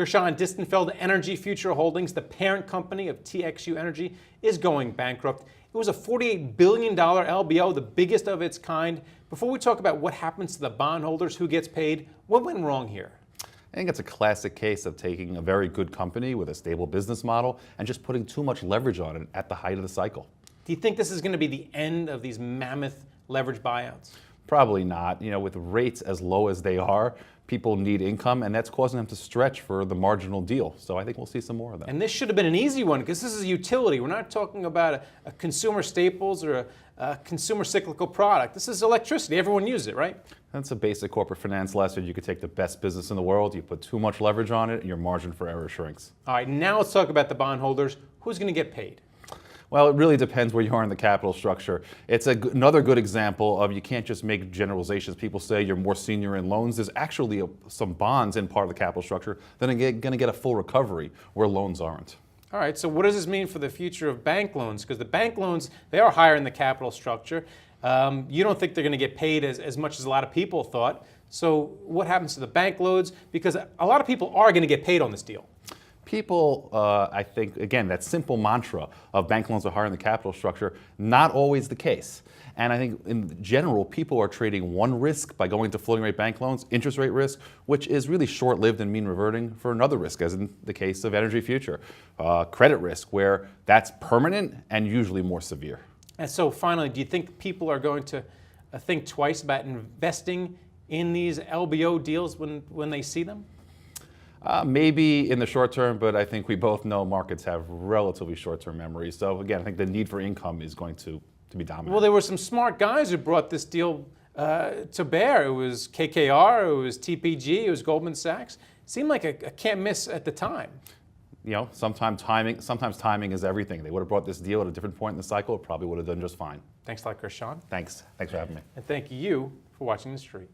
Gershon Distenfeld Energy Future Holdings, the parent company of TXU Energy, is going bankrupt. It was a $48 billion LBO, the biggest of its kind. Before we talk about what happens to the bondholders, who gets paid, what went wrong here? I think it's a classic case of taking a very good company with a stable business model and just putting too much leverage on it at the height of the cycle. Do you think this is going to be the end of these mammoth leverage buyouts? Probably not. With rates as low as they are, people need income, and that's causing them to stretch for the marginal deal. So I think we'll see some more of that. And this should have been an easy one because this is a utility. We're not talking about a consumer staples or a consumer cyclical product. This is electricity. Everyone uses it, right? That's a basic corporate finance lesson. You could take the best business in the world, you put too much leverage on it, and your margin for error shrinks. All right, now let's talk about the bondholders. Who's going to get paid? Well, it really depends where you are in the capital structure. It's another good example of you can't just make generalizations. People say you're more senior in loans. There's actually some bonds in part of the capital structure that are going to get a full recovery where loans aren't. All right, so what does this mean for the future of bank loans? Because the bank loans, they are higher in the capital structure. You don't think they're going to get paid as much as a lot of people thought. So what happens to the bank loans? Because a lot of people are going to get paid on this deal. People, I think, again, that simple mantra of bank loans are higher in the capital structure, not always the case. And I think in general, people are trading one risk by going to floating rate bank loans, interest rate risk, which is really short-lived and mean reverting, for another risk, as in the case of energy future. Credit risk, where that's permanent and usually more severe. And so finally, do you think people are going to think twice about investing in these LBO deals when they see them? Maybe in the short term, but I think we both know markets have relatively short-term memory. So again, I think the need for income is going to be dominant. Well, there were some smart guys who brought this deal to bear. It was KKR, it was TPG, it was Goldman Sachs. Seemed like a can't miss at the time. Sometimes timing is everything. They would have brought this deal at a different point in the cycle. It probably would have done just fine. Thanks a lot, Gershon. Thanks for having me. And thank you for watching The Street.